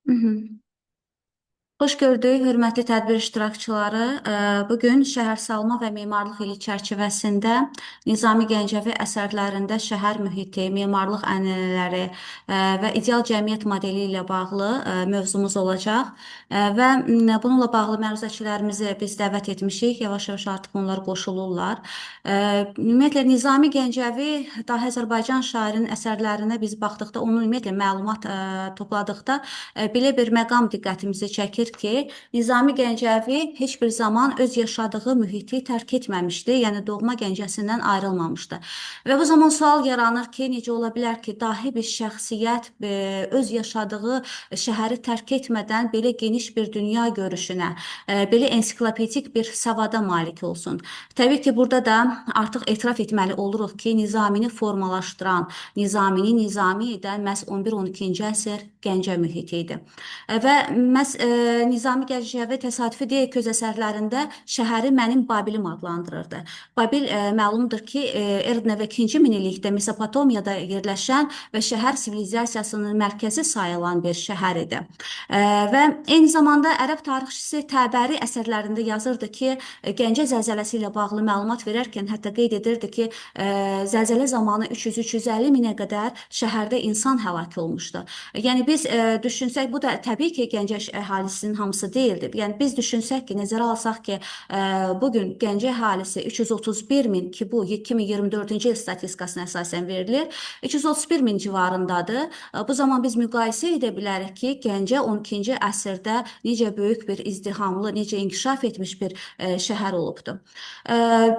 Hı hı. Xoş gördük, hörmətli tədbir iştirakçıları. Bugün şəhərsalma və memarlıq ili çərçivəsində Nizami Gəncəvi əsərlərində şəhər mühiti, memarlıq ənənələri və ideal cəmiyyət modeli ilə bağlı mövzumuz olacaq. Və bununla bağlı məruzəçilərimizi biz dəvət etmişik. Yavaş-yavaş artıq onlar qoşulurlar. Ümumiyyətlə Nizami Gəncəvi dahi Azərbaycan şairinin əsərlərinə biz baxdıqda, onun ümumiyyətlə məlumat topladıqda belə bir məqam diqqətimizi çəkir ki, Nizami Gəncəvi heç bir zaman öz yaşadığı mühiti tərk etməmişdi, yəni doğma Gəncəsindən ayrılmamışdı. Və bu zaman sual yaranır ki, necə ola bilər ki, dahi bir şəxsiyyət öz yaşadığı şəhəri tərk etmədən belə geniş bir dünya görüşünə, belə ensiklopedik bir savada malik olsun. Təbii ki, burada da artıq etiraf etməli oluruq ki, Nizamini formalaşdıran, Nizami edən məhz 11-12-ci əsr Gəncə mühiti idi. Və məhz Nizami Gəncəvi təsadüfi deyil ki, öz əsərlərində şəhəri mənim Babilim adlandırırdı. Babil məlumdur ki, Erdə və 2-ci minillikdə Mesopotamiyada yerləşən və şəhər sivilizasiyasının mərkəzi sayılan bir şəhər idi. Və eyni zamanda ərəb tarixçisi Təbəri əsərlərində yazırdı ki, Gəncə zəlzələsi ilə bağlı məlumat verərkən hətta qeyd edirdi ki, zəlzələ zamanı 300-350 minə qədər şəhərdə insan həlak olmuşdu. Yəni biz düşünsək, bu da təbii ki, Gəncə əhalisinin hamısı deyildi. Yəni biz düşünsək ki, nəzərə alsaq ki, bu gün Gəncə əhalisi 331 min ki, bu 2024-cü il statistikasına əsasən verilir, 331 min civarındadır. Bu zaman biz müqayisə edə bilərik ki, Gəncə 12-ci əsrdə necə böyük bir izdihamlı, necə inkişaf etmiş bir şəhər olubdur.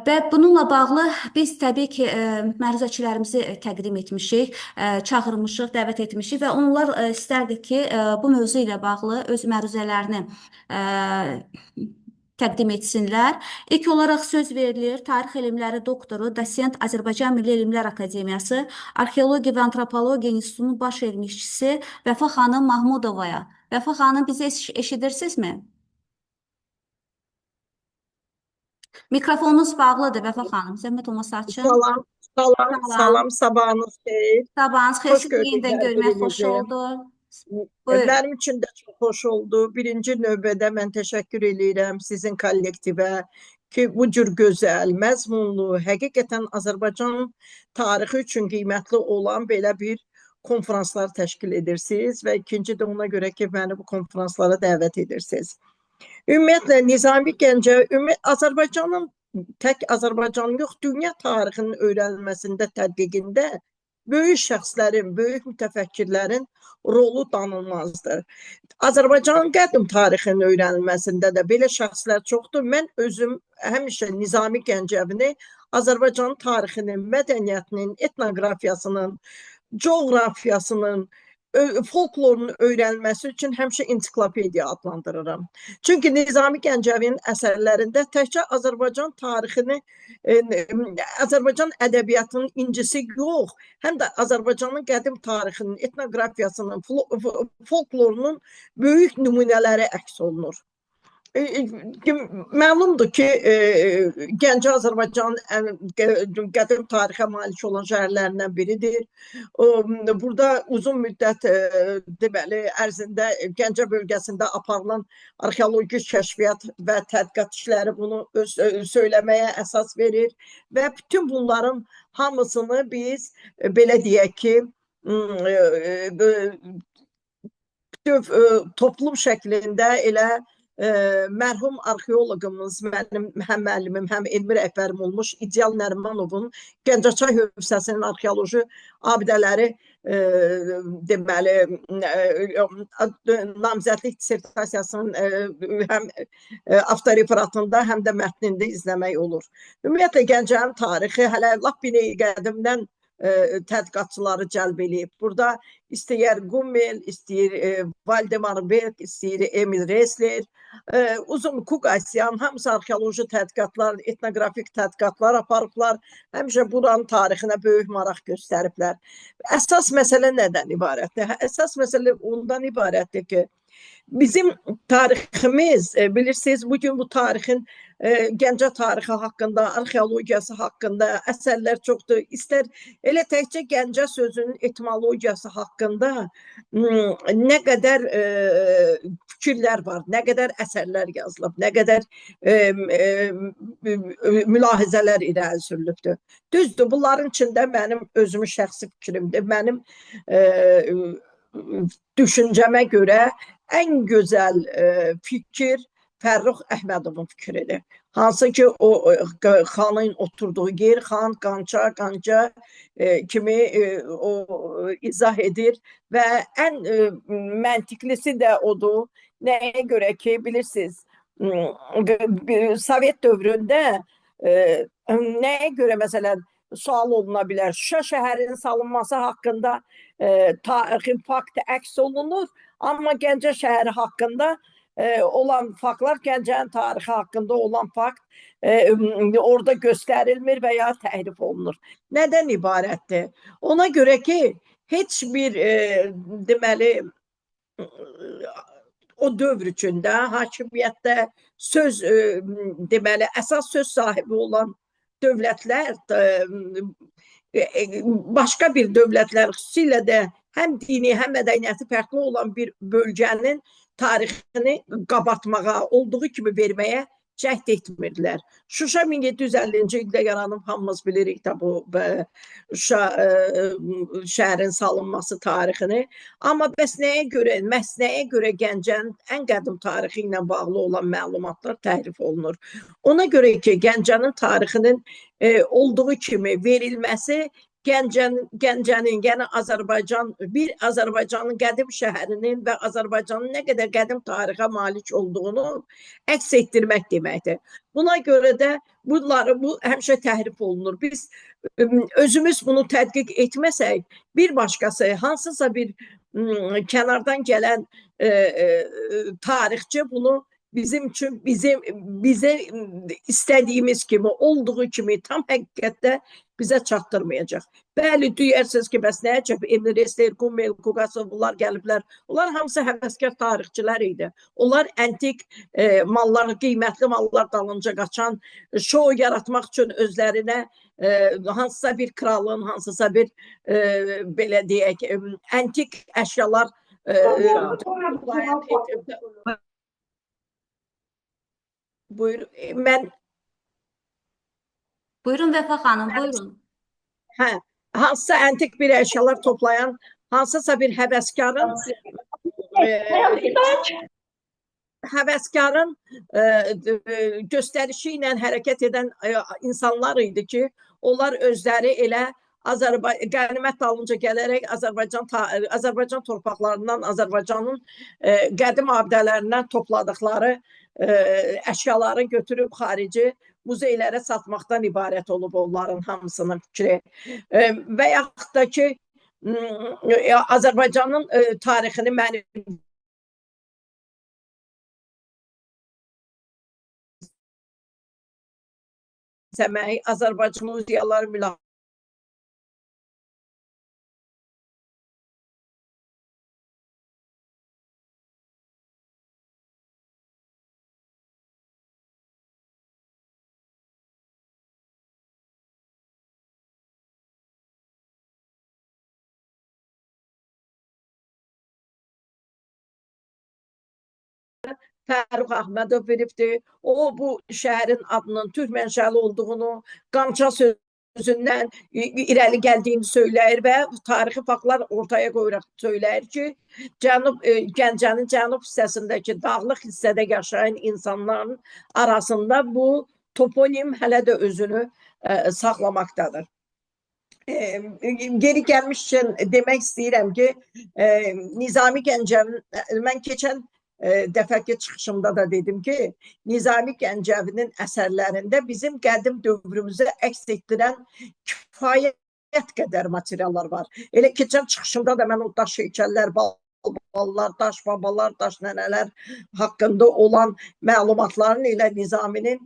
Və bununla bağlı biz təbii ki, məruzəçilərimizi təqdim etmişik, çağırmışıq, dəvət etmişik və onlar istərdik ki, bu mövzu ilə bağlı öz məruzələrini təqdim etsinlər. İlk olaraq söz verilir Tarix elmləri doktoru, dosent Azərbaycan Milli Elmlər Akademiyası, Arxeologiya və Antropologiya İnstitutunun baş elmi işçisi Vəfa xanım Mahmudovaya. Vəfa xanım, bizi eşidirsinizmi? Mikrofonunuz bağlıdır Vəfa xanım. Zəhmət olmasa açın. Salam, salam, Salam. salam, sabahınız xeyir. Sabahınız xeyir. Xoş Sizi gördük yenidən hər görmək xoş birinizi. oldu. Buyurun. Mənim üçün də çox xoş oldu. Birinci növbədə mən təşəkkür edirəm sizin kollektivə ki, bu cür gözəl, məzmunlu, həqiqətən Azərbaycan tarixi üçün qiymətli olan belə bir konferanslar təşkil edirsiniz və ikinci də ona görə ki, məni bu konferanslara dəvət edirsiniz. Ümumiyyətlə Nizami Gəncəvi Azərbaycanın tək Azərbaycanın yox, dünya tarixinin öyrənilməsində, tədqiqində böyük şəxslərin, böyük mütəfəkkirlərin rolu danılmazdır. Azərbaycanın qədim tarixinin öyrənilməsində də belə şəxslər çoxdur. Mən özüm həmişə Nizami Gəncəvini Azərbaycan tarixinin, mədəniyyətinin, etnoqrafiyasının, coğrafiyasının, folklorun öyrənilməsi üçün həmişə ensiklopediya adlandırıram. Çünki Nizami Gəncəvinin əsərlərində təkcə Azərbaycan tarixini, Azərbaycan ədəbiyyatının incisi yox, həm də Azərbaycanın qədim tarixinin, etnoqrafiyasının, folklorunun böyük nümunələri əks olunur. Məlumdur ki, Gəncə Azərbaycanın qədim tarixə malik olan şəhərlərindən biridir. Burada uzun müddət deməli ərzində Gəncə bölgəsində aparılan arxeoloji kəşfiyyat və tədqiqat işləri bunu söyləməyə əsas verir və bütün bunların hamısını biz belə deyək ki, toplum şəklində elə mərhum arxeologumuz, mənim həm müəllimim, həm elmi rəhbərim olmuş İdeal Nərimanovun Gəncəçay hövzəsinin arxeoloji abidələri deməli namizədlik dissertasiyasının həm avtoreferatında, həm də mətnində izləmək olur. Ümumiyyətlə Gəncənin tarixi hələ lap bir qədimdən tədqiqatçıları cəlb edib. Burada istəyir Gummel, istəyir Valdemar Berg, istəyir Emil Resler, uzun Kuqasyan, hamısı arxeoloji tədqiqatlar, etnoqrafik tədqiqatlar aparıblar. Həmişə buranın tarixinə böyük maraq göstəriblər. Əsas məsələ nədən ibarətdir? Əsas məsələ ondan ibarətdir ki, Bizim tariximiz, bilirsiniz, bugün bu tarixin Gəncə tarixi haqqında, arxeologiyası haqqında əsərlər çoxdur. İstər elə təkcə Gəncə sözünün etimologiyası haqqında nə qədər fikirlər var, nə qədər əsərlər yazılıb, nə qədər mülahizələr irəli sürülübdür. Düzdür, bunların içində mənim özümün şəxsi fikrimdir. Mənim düşüncəmə görə ən gözəl fikir Fərrux Əhmədovun fikridir. Hansı ki, o xanın oturduğu yer, xan, qança, qanca kimi o izah edir və ən məntiqlisi də odur. Nəyə görə ki, bilirsiniz, Sovet dövründə nəyə görə məsələn sual oluna bilər. Şuşa şəhərinin salınması haqqında tarixi fakt əks olunur, amma Gəncə şəhəri haqqında olan faktlar, Gəncənin tarixi haqqında olan fakt orada göstərilmir və ya təhrif olunur. Nədən ibarətdir? Ona görə ki, heç bir deməli o dövr üçündə hakimiyyətdə söz deməli əsas söz sahibi olan dövlətlər başqa bir dövlətlər, xüsusilə də həm dini, həm mədəniyyəti fərqli olan bir bölgənin tarixini qabatmağa, olduğu kimi verməyə cəhd etmirdilər. Şuşa 1750-ci ildə yaranıb, hamımız bilirik də bu Şuşa şəhərin salınması tarixini. Amma bəs nəyə görə Gəncənin ən qədim tarixi ilə bağlı olan məlumatlar təhrif olunur? Ona görə ki, Gəncənin tarixinin olduğu kimi verilməsi Gəncənin, yəni Azərbaycanın qədim şəhərinin və Azərbaycanın nə qədər qədim tarixə malik olduğunu əks etdirmək deməkdir. Buna görə də bu həmişə təhrif olunur. Biz özümüz bunu tədqiq etməsək, bir başqası, hansısa bir kənardan gələn tarixçi bunu bizim üçün bizə istədiyimiz kimi, olduğu kimi tam həqiqətdə bizə çatdırmayacaq. Bəli, deyirsiniz ki, bəs nə əcəb, Emil Restler, Kummel, Kuqasov, bunlar gəliblər. Onlar hamısı həvəskar tarixçilər idi. Onlar antik mallar, qiymətli mallar dalınca qaçan, şou yaratmaq üçün özlərinə hansısa bir kralın, hansısa bir belə deyək, antik əşyalar buyur, mən Buyurun Vəfa xanım, buyurun. Hansısa antik bir əşyalar toplayan, hansısa bir həvəskarın göstərişi ilə hərəkət edən insanlar idi ki, onlar özləri elə qənimət dalınca gələrək Azərbaycan torpaqlarından, Azərbaycanın qədim abidələrindən topladıqları əşyaları götürüb xarici muzeylərə satmaqdan ibarət olub onların hamısının fikri. Və yaxud da ki, Azərbaycanın tarixini mənimsəmək, Azərbaycan muzeyaları mülahisə Fərrux Əhmədov veribdir. O, bu şəhərin adının türk mənşəli olduğunu, qança sözündən irəli gəldiyini söyləyir və tarixi faktlar ortaya qoyaraq söyləyir ki, Gəncənin cənub hissəsindəki dağlıq hissədə yaşayan insanların arasında bu toponim hələ də özünü saxlamaqdadır. Geri gəlmişkən demək istəyirəm ki, Nizami Gəncəvin, mən keçən dəfəki çıxışımda da dedim ki, Nizami Gəncəvinin əsərlərində bizim qədim dövrümüzü əks etdirən kifayət qədər materiallar var. Elə keçən çıxışımda da mən o daş heykəllər, balbalar, daş babalar, daş nənələr haqqında olan məlumatların ilə Nizaminin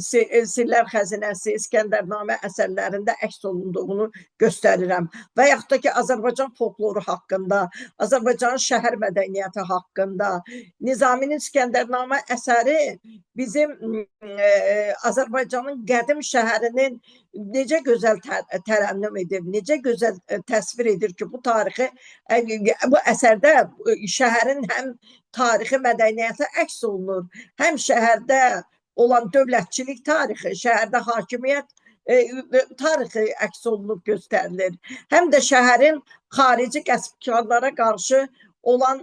Sirlər Xəzinəsi, İskəndərnamə əsərlərində əks olunduğunu göstərirəm. Və yaxud da ki, Azərbaycan folkloru haqqında, Azərbaycanın şəhər mədəniyyəti haqqında, Nizaminin İskəndərnamə əsəri bizim Azərbaycanın qədim şəhərinin necə gözəl tərənnüm edir, necə gözəl təsvir edir ki, bu tarixi, bu əsərdə şəhərin həm tarixi mədəniyyəti əks olunur, həm şəhərdə olan dövlətçilik tarixi, şəhərdə hakimiyyət tarixi əks olunub göstərilir. Həm də şəhərin xarici qəsbkarlara qarşı olan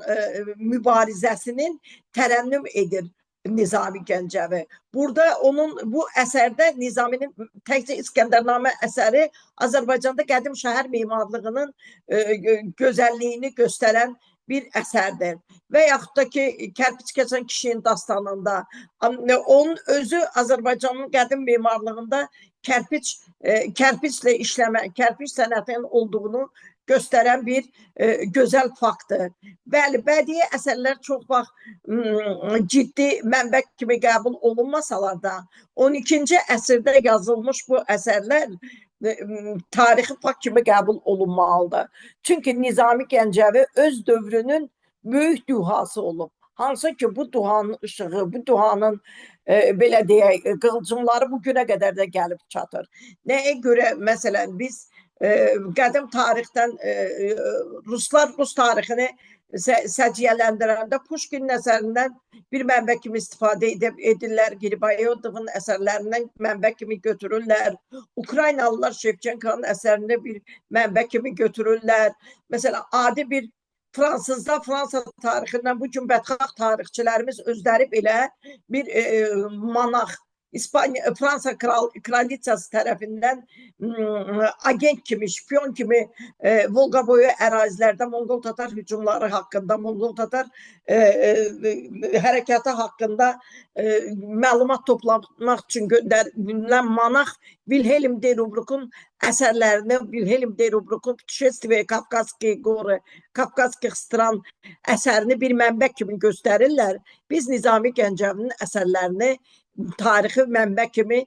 mübarizəsinin tərənnüm edir Nizami Gəncəvi. Burada onun bu əsərdə Nizaminin təkcə İskəndərnamə əsəri Azərbaycanda qədim şəhər memarlığının gözəlliyini göstərən bir əsərdir. Və yaxud da ki, Kərpiç Keçən Kişinin dastanında onun özü Azərbaycanın qədim memarlığında kərpiçlə işləmə, kərpiç sənətinin olduğunu göstərən bir gözəl faktdır. Bəli, bədii əsərlər çox vaxt ciddi mənbə kimi qəbul olunmasalar da, 12-ci əsrdə yazılmış bu əsərlər tarixi fakt kimi qəbul olunmalıdır. Çünki Nizami Gəncəvi öz dövrünün böyük duhası olub. Hansı ki, bu duhanın ışığı, bu duhanın belə deyək, qığılcımları bu günə qədər də gəlib çatır. Nəyə görə, məsələn, biz qədim tarixdən Ruslar Rus tarixini səciyyələndirəndə Puşkinin əsərindən bir mənbə kimi istifadə edirlər, Qriboyedovun əsərlərindən mənbə kimi götürürlər, Ukraynalılar Şevçenkonun əsərini bir mənbə kimi götürürlər. Məsələn, adi bir Fransızda Fransa tarixindən bu gün bədxah tarixçilərimiz özləri belə bir monarx, Fransa kraliçası tərəfindən agent kimi, şpion kimi Volqa boyu ərazilərdə Monqol Tatar hücumları haqqında, Monqol Tatar hərəkatı haqqında məlumat toplamaq üçün göndərilən monarx Vilhelm de Rubruk'un əsərlərini, Vilhelm de Rubruk'un Putişestve Kafkaski Qoru, Kafkaski Stran əsərini bir mənbə kimi göstərirlər. Biz Nizami Gəncəvinin əsərlərini tarixi mənbə kimi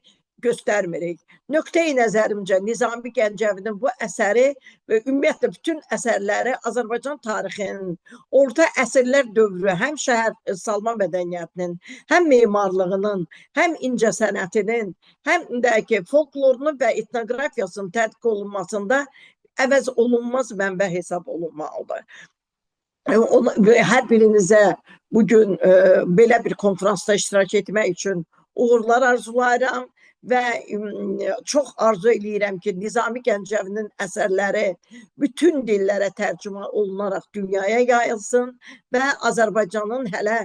göstərmirik. Nöqteyi nəzərimcə Nizami Gəncəvinin bu əsəri və ümumiyyətlə bütün əsərləri Azərbaycan tarixinin orta əsrlər dövrü həm şəhər salma mədəniyyətinin, həm memarlığının, həm incəsənətinin, həm də ki, folklorunun və etnoqrafiyasının tədqiq olunmasında əvəz olunmaz mənbə hesab olunmalıdır. Hər birinizə bugün belə bir konferansda iştirak etmək üçün uğurlar arzulayıram və çox arzu edirəm ki, Nizami Gəncəvinin əsərləri bütün dillərə tərcümə olunaraq dünyaya yayılsın və Azərbaycanın hələ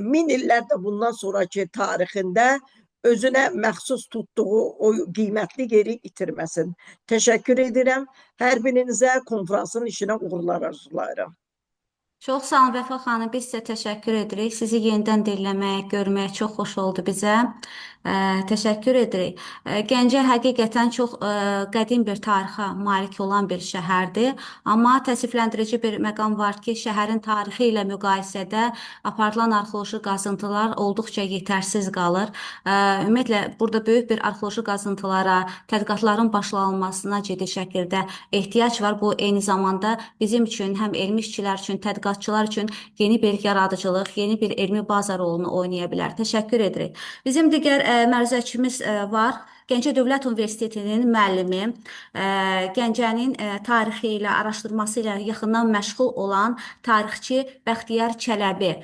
min illərdə bundan sonraki tarixində özünə məxsus tutduğu o qiymətli yeri itirməsin. Təşəkkür edirəm. Hər birinizə konferansın işinə uğurlar arzulayıram. Çox sağ olun Vəfa xanım, biz sizə təşəkkür edirik. Sizi yenidən dinləmək, görmək çox xoş oldu bizə. Təşəkkür edirik. Gəncə həqiqətən çox qədim bir tarixə malik olan bir şəhərdir. Amma təəssüfləndirici bir məqam var ki, şəhərin tarixi ilə müqayisədə aparılan arxeoloji qazıntılar olduqca yetərsiz qalır. Ümumiyyətlə, burada böyük bir arxeoloji qazıntılara, tədqiqatların başlanılmasına ciddi şəkildə ehtiyac var. Bu, eyni zamanda bizim üçün, həm elmi işçilər üçün, tədqiqatçılar üçün yeni bir yaradıcılıq, yeni bir elmi baza rolunu oynaya bilər. Təşəkkür edirik. Bizim digər məruzəçimiz var. Gəncə Dövlət Universitetinin müəllimi, Gəncənin tarixi ilə, araşdırması ilə yaxından məşğul olan tarixçi Bəxtiyar Çələbi.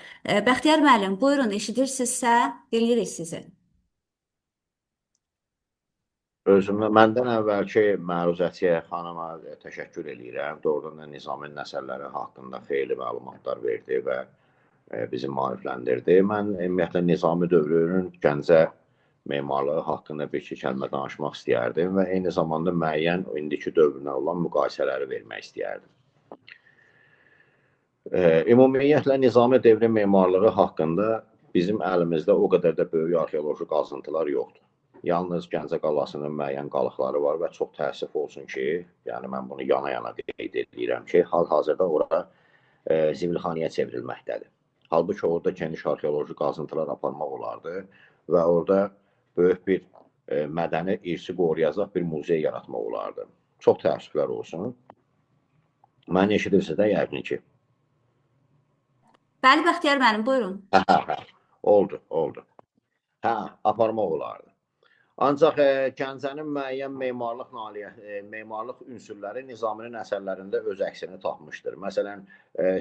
Bəxtiyar müəllim, buyurun, eşidirsinizsə, dinləyirik sizi. Məndən əvvəlki məruzəçiyə xanıma təşəkkür edirəm. Doğrudan da Nizaminin əsərləri haqqında xeyli məlumatlar verdi və bizi maarifləndirdi. Mən ümumiyyətlə Nizami dövrünün Gəncə memarlığı haqqında bir-iki kəlmə danışmaq istəyərdim və eyni zamanda müəyyən indiki dövrünə olan müqayisələri vermək istəyərdim. Ümumiyyətlə Nizami dövrü memarlığı haqqında bizim əlimizdə o qədər də böyük arxeoloji qazıntılar yoxdur. Yalnız Gəncə qalasının müəyyən qalıqları var və çox təəssüf olsun ki, yəni mən bunu yana-yana qeyd edirəm ki, hal-hazırda ora zibilxanaya çevrilməkdədir. Halbuki orada geniş arxeoloji qazıntılar aparmaq olardı və orada böyük bir mədəni irsi qoruyacaq bir muzey yaratmaq olardı. Çox təəssüflər olsun. Məni eşidirsə də yəqin ki. Bəli, Bəxtiyar müəllim, buyurun. Oldu. Aparmaq olardı. Ancaq Gəncənin müəyyən memarlıq ünsürləri Nizaminin əsərlərində öz əksini tapmışdır. Məsələn,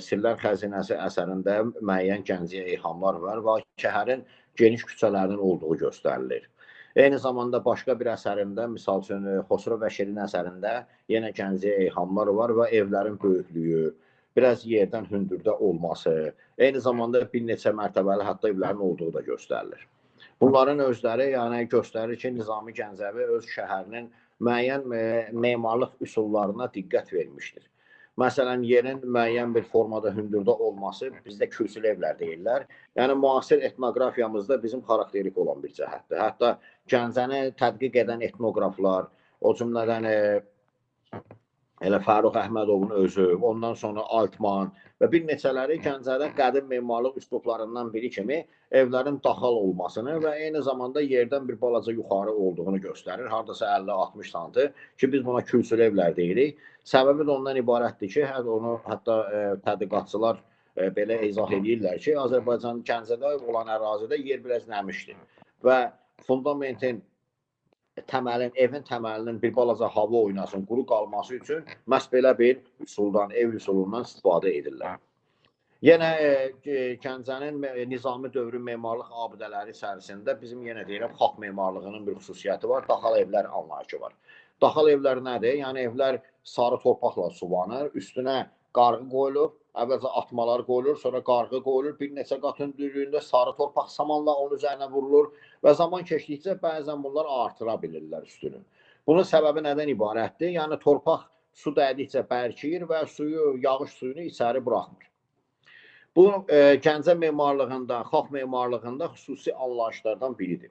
Sirlər Xəzinəsi əsərində müəyyən Gəncəyə eyhamlar var və şəhərin geniş küçələrinin olduğu göstərilir. Eyni zamanda başqa bir əsərində, misal üçün Xosrov və Şirin əsərində yenə Gəncəyə eyhamlar var və evlərin böyüklüyü, biraz yerdən hündürdə olması, eyni zamanda bir neçə mərtəbəli hətta evlərin olduğu da göstərilir. Bunların özləri göstərir ki, Nizami Gəncəvi öz şəhərinin müəyyən memarlıq üsullarına diqqət vermişdir. Məsələn, yerin müəyyən bir formada hündürdə olması bizdə kürsülü evlər deyirlər. Yəni, müasir etnoqrafiyamızda bizim xarakterik olan bir cəhətdir. Hətta Gəncəni tədqiq edən etnoqraflar, o cümlədən elə Fərux Əhmədovun özü, ondan sonra Altman və bir neçələri Gəncədə qədim memarlıq üslublarından biri kimi evlərin daxal olmasını və eyni zamanda yerdən bir balaca yuxarı olduğunu göstərir. Hardasa 50-60 santı ki, biz buna kürsülü evlər deyirik. Səbəbi də ondan ibarətdir ki, hətta tədqiqatçılar belə izah edirlər ki, Azərbaycan Gəncədə olan ərazidə yer biraz nəmişdir və fundamentin evin təməlinin bir balaca hava oynasın, quru qalması üçün məhz belə bir ev üsulundan istifadə edirlər. Yenə Gəncənin Nizami dövrü memarlıq abidələri içərisində bizim yenə deyirəm, xalq memarlığının bir xüsusiyyəti var, daxal evlər anlayışı var. Daxal evlər nədir? Yəni evlər sarı torpaqla suvanır, üstünə qarğı qoyulur, əvvəlcə atmalar qoyulur, sonra qarğı qoyulur, bir neçə qat hündürlüyündə sarı torpaq samanla onun üzərinə vurulur və zaman keçdikcə bəzən bunlar artıra bilirlər üstünü. Bunun səbəbi nədən ibarətdir? Yəni torpaq su dəydikcə bərkiyir və yağış suyunu içəri buraxmır. Bu Gəncə memarlığında, xalq memarlığında xüsusi anlayışlardan biridir.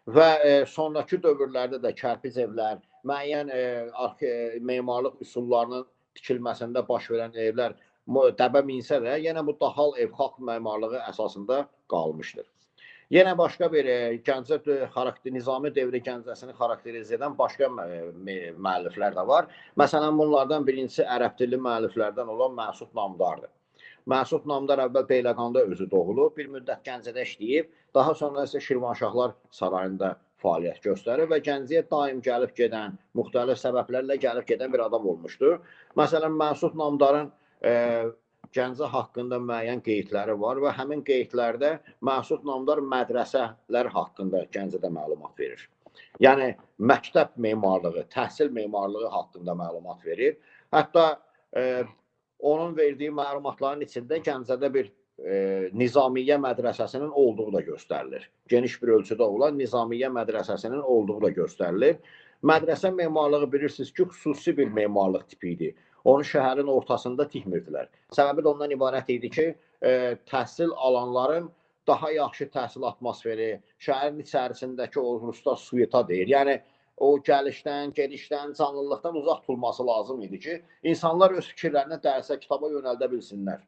Və sonraki dövrlərdə də kərpic evlər, müəyyən memarlıq üsullarının tikilməsində baş verən evlər dəbə minsə də, yenə bu daxal ev xalq memarlığı əsasında qalmışdır. Yenə başqa bir Nizami dövrü Gəncəsini xarakterizə edən başqa müəlliflər də var. Məsələn, bunlardan birincisi ərəb dilli müəlliflərdən olan Məsud Namdardır. Məsud Namdar əvvəl Beyləqanda özü doğulub, bir müddət Gəncədə işləyib, daha sonra isə Şirvanşahlar sarayında fəaliyyət göstərir və Gəncəyə daim gəlib gedən, müxtəlif səbəblərlə gəlib gedən bir adam olmuşdur. Məsələn, Məsud Namdarın Gəncə haqqında müəyyən qeydləri var və həmin qeydlərdə Məsud Namdar mədrəsələr haqqında Gəncədə məlumat verir. Yəni, məktəb memarlığı, təhsil memarlığı haqqında məlumat verir. Hətta onun verdiyi məlumatların içində Gəncədə bir Nizamiyyə mədrəsəsinin olduğu da göstərilir. Geniş bir ölçüdə olan Nizamiyyə mədrəsəsinin olduğu da göstərilir. Mədrəsə memarlığı bilirsiniz ki, xüsusi bir memarlıq tipi idi. Onu şəhərin ortasında tikmirdilər. Səbəbi də ondan ibarət idi ki, təhsil alanların daha yaxşı təhsil atmosferi, şəhərin içərisindəki o ruslar suyeta deyir. Yəni, o gəlişdən, gedişdən, canlılıqdan uzaq tutulması lazım idi ki, insanlar öz fikirlərini dərsə, kitaba yönəldə bilsinlər.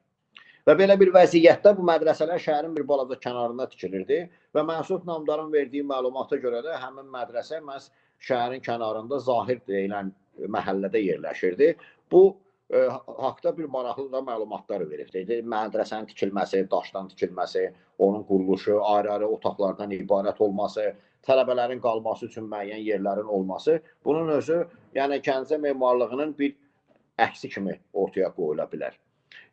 Və belə bir vəziyyətdə bu mədrəsələr şəhərin bir balaca kənarında tikilirdi və Məsud Namdarın verdiyi məlumata görə də həmin mədrəsə məhz şəhərin kənarında Zahir deyilən məhəllədə yerləşirdi. Bu haqda bir maraqlı da məlumatlar veribdir. Mədrəsənin tikilməsi, daşdan tikilməsi, onun quruluşu, ayrı-ayrı otaqlardan ibarət olması, tələbələrin qalması üçün müəyyən yerlərin olması, bunun özü, yəni Gəncə memarlığının bir əksi kimi ortaya qoyula bilər.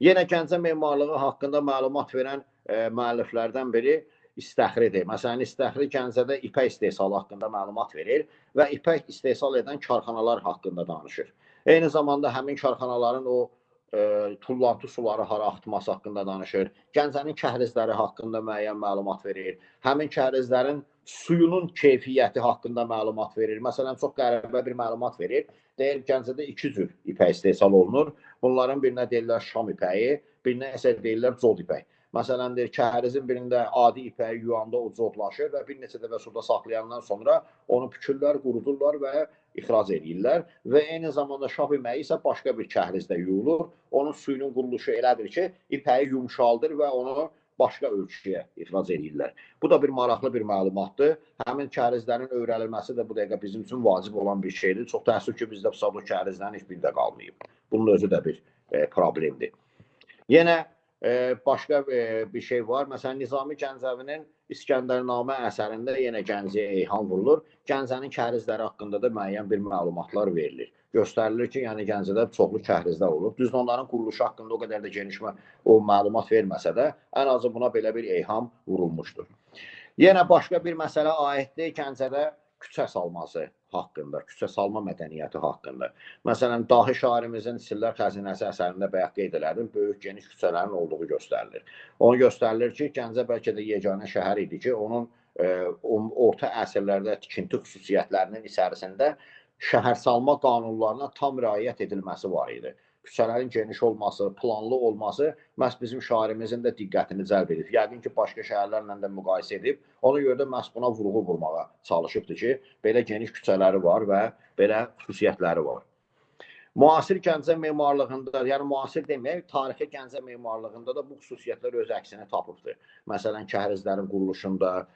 Yenə Gəncə memarlığı haqqında məlumat verən müəlliflərdən biri İstəxridir. Məsələn, İstəxri Gəncədə ipək istehsalı haqqında məlumat verir və ipək istehsal edən karxanalar haqqında danışır. Eyni zamanda həmin karxanaların o tullantı suları hara axıtması haqqında danışır. Gəncənin kəhrizləri haqqında müəyyən məlumat verir. Həmin kəhrizlərin suyunun keyfiyyəti haqqında məlumat verir. Məsələn, çox qəribə bir məlumat verir. Deyir, Gəncədə 2 cür ipək istehsal olunur. Bunların birinə deyirlər şam ipəyi, birinə isə deyirlər cod ipək. Məsələn, deyir, kəhrizin birində adi ipəyi yuyanda o codlaşır və bir neçə dəfə suda saxlayandan sonra onu pükürlər, qurudurlar və ixrac edirlər və eyni zamanda şaf iməyi isə başqa bir kəhrizdə yuyulur. Onun suyunun quruluşu elədir ki, ipəyi yumşaldır və onu başqa ölçüyə ixrac edirlər. Bu da bir maraqlı bir məlumatdır. Həmin kəhrizlərin öyrənilməsi də bu dəqiqə bizim üçün vacib olan bir şeydir. Çox təəssüf ki, bizdə bu kəhrizlərin heç biri də qalmayıb. Bunun özü də bir problemdir. Yenə başqa bir şey var. Məsələn, Nizami Gəncəvinin İskəndərnamə əsərində yenə Gəncəyə eyham vurulur. Gəncənin kəhrizləri haqqında da müəyyən bir məlumatlar verilir. Göstərilir ki, yəni Gəncədə çoxlu kəhrizlər olub. Düzdür, onların quruluşu haqqında o qədər də geniş o məlumat verməsə də, ən azı buna belə bir eyham vurulmuşdur. Yenə başqa bir məsələ aiddir Gəncədə küçə salması haqqında, küçə salma mədəniyyəti haqqında. Məsələn, dahi şairimizin Sillər Xəzinəsi əsərində bayaq qeyd elədim, böyük geniş küçələrin olduğu göstərilir. Onu göstərilir ki, Gəncə bəlkə də yeganə şəhər idi ki, onun orta əsrlərdə tikinti xüsusiyyətlərinin içərisində şəhərsalma qanunlarına tam riayət edilməsi var idi. Küçələrin geniş olması, planlı olması məhz bizim şairimizin də diqqətini cəlb edib. Yəqin ki, başqa şəhərlərlə də müqayisə edib, ona görə də məhz buna vurğu vurmağa çalışıbdır ki, belə geniş küçələri var və belə xüsusiyyətləri var. Müasir Gəncə memarlığında, yəni müasir demək, tarixi Gəncə memarlığında da bu xüsusiyyətlər öz əksini tapıbdır. Məsələn, kəhrizlərin quruluşunda,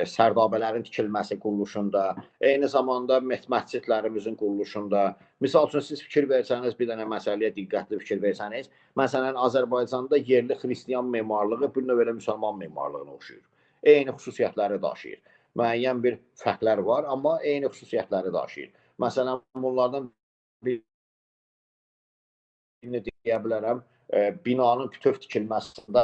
sərdabələrin tikilməsi quruluşunda, eyni zamanda məscidlərimizin quruluşunda. Misal üçün, siz fikir versəniz, bir dənə məsələyə diqqətli fikir versəniz, məsələn, Azərbaycanda yerli xristiyan memarlığı bir növ elə müsəlman memarlığına oxşuyur. Eyni xüsusiyyətləri daşıyır. Müəyyən bir fərqlər var, amma eyni xüsusiyyətləri daşıyır. Məsələn, bunlardan birini deyə bilərəm, binanın bütöv tikilməsində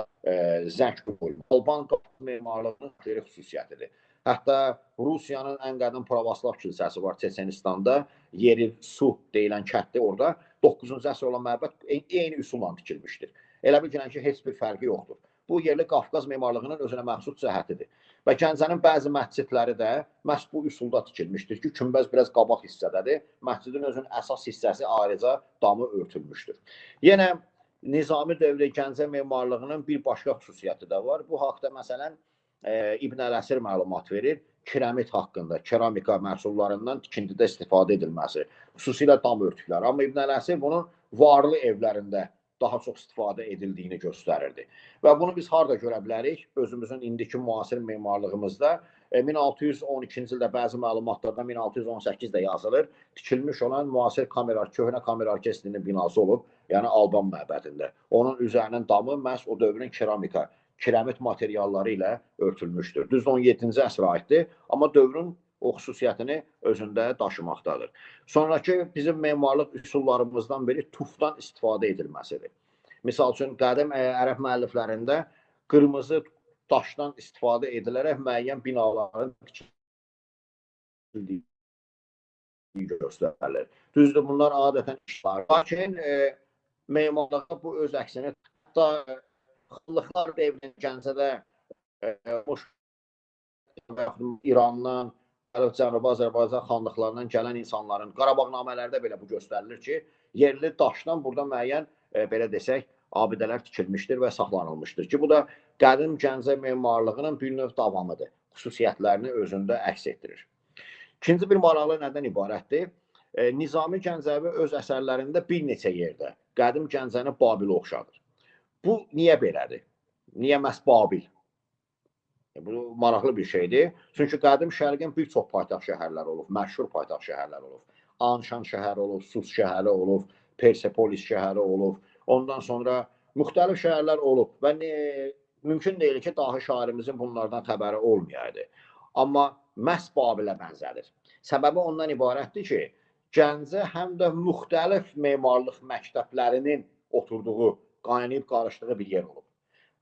zəng qoyulur. Alban memarlığının xüsusiyyətidir. Hətta Rusiyanın ən qədim pravoslav kilsəsi var Çeçenistanda, Yeri Su deyilən kənddə orada 9-cu əsr olan məbəd eyni üsulla tikilmişdir. Elə bilginən ki, heç bir fərqi yoxdur. Bu yerli Qafqaz memarlığının özünə məxsus cəhətidir. Və Gəncənin bəzi məscidləri də məhz bu üsulda tikilmişdir ki, günbəz biraz qabaq hissədədir. Məscidin özünün əsas hissəsi ayrıca damı örtülmüşdür. Yenə Nizami dövrü Gəncə memarlığının bir başqa xüsusiyyəti də var. Bu haqda məsələn İbn Ələsir məlumat verir. Kiremit haqqında, keramika məhsullarından tikintidə istifadə edilməsi, xüsusilə dam örtükləri. Amma İbn Ələsir bunun varlı evlərində daha çox istifadə edildiyini göstərirdi. Və bunu biz harada görə bilərik? Özümüzün indiki müasir memarlığımızda 1612-ci ildə bəzi məlumatlarda 1618-də yazılır. Tikilmiş olan müasir köhnə kamera orkestrinin binası olub, yəni Alban məbədində. Onun üzərinin damı məhz o dövrün kiremit materialları ilə örtülmüşdür. Düz 17-ci əsrə aiddir, amma dövrün o xüsusiyyətini özündə daşımaqdadır. Sonraki bizim memarlıq üsullarımızdan biri tufdan istifadə edilməsidir. Misal üçün, qədim ərəb müəlliflərində qırmızı daşdan istifadə edilərək müəyyən binaların tikildiyi göstərilir. Düzdür, bunlar adətən işlər. Lakin memarlıqda bu öz əksini hətta xanlıqlar devrinin Gəncədə İrandan, Cənubi Azərbaycan xanlıqlarından gələn insanların Qarabağnamələrdə belə bu göstərilir ki, yerli daşdan burada müəyyən, belə desək, abidələr tikilmişdir və saxlanılmışdır ki, bu da qədim Gəncə memarlığının bir növ davamıdır. Xüsusiyyətlərini özündə əks etdirir. İkinci bir maraqlı nədən ibarətdir? Nizami Gəncəvi öz əsərlərində bir neçə yerdə qədim Gəncəni Babilə oxşadır. Bu niyə belədir? Niyə məhz Babil? Bu maraqlı bir şeydir. Çünki qədim şərqin bir çox paytaxt şəhərləri olub, məşhur paytaxt şəhərləri olub. Anşan şəhəri olub, Sus şəhəri olub, Persepolis şəhəri olub. Ondan sonra müxtəlif şəhərlər olub və mümkün deyil ki, dahi şairimizin bunlardan xəbəri olmayaydı. Amma məhz Babilə bənzədir. Səbəbi ondan ibarətdir ki, Gəncə həm də müxtəlif memarlıq məktəblərinin oturduğu, qaynayıb qarışdığı bir yer olub.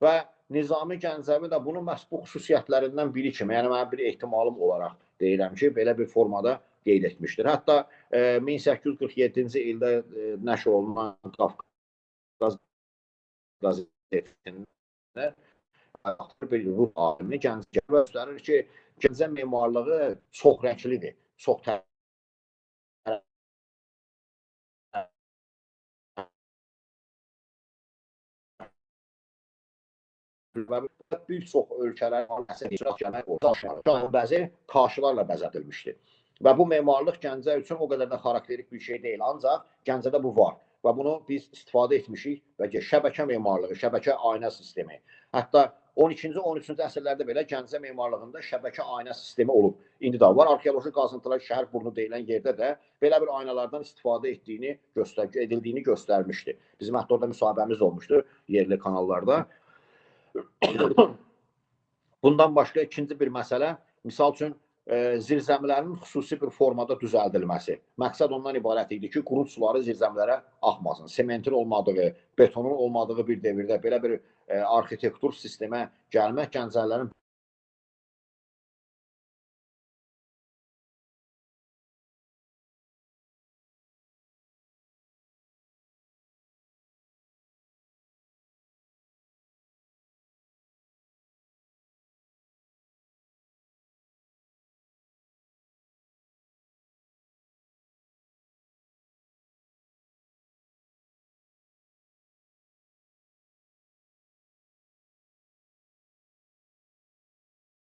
Və Nizami Gəncəvi də bunu məhz bu xüsusiyyətlərindən biri kimi, yəni mənim bir ehtimalım olaraq deyirəm ki, belə bir formada qeyd etmişdir. Hətta 1847-ci ildə nəşr olunan Qafqaz qəzetində bir ruh alimi Gəncə göstərir ki, Gəncə memarlığı çox rənglidir, çox bir çox ölkələr bəzi kaşlarla bəzədilmişdir. Və bu memarlıq Gəncə üçün o qədər də xarakterik bir şey deyil. Ancaq Gəncədə bu var. Və bunu biz istifadə etmişik və şəbəkə memarlığı, şəbəkə ayna sistemi. Hətta 12-ci, 13-cü əsrlərdə belə Gəncə memarlığında şəbəkə ayna sistemi olub. İndi də var. Arxeoloji qazıntılar şəhər burnu deyilən yerdə də belə bir aynalardan istifadə edildiyini göstərmişdi. Bizim hətta orada müsahibəmiz olmuşdu yerli kanallarda. Bundan başqa ikinci bir məsələ, misal üçün, zirzəmilərin xüsusi bir formada düzəldilməsi. Məqsəd ondan ibarət idi ki, qurut suları zirzəmilərə axmasın. Sementin olmadığı, betonun olmadığı bir devirdə belə bir arxitektur sistemə gəlmək Gəncəlilərin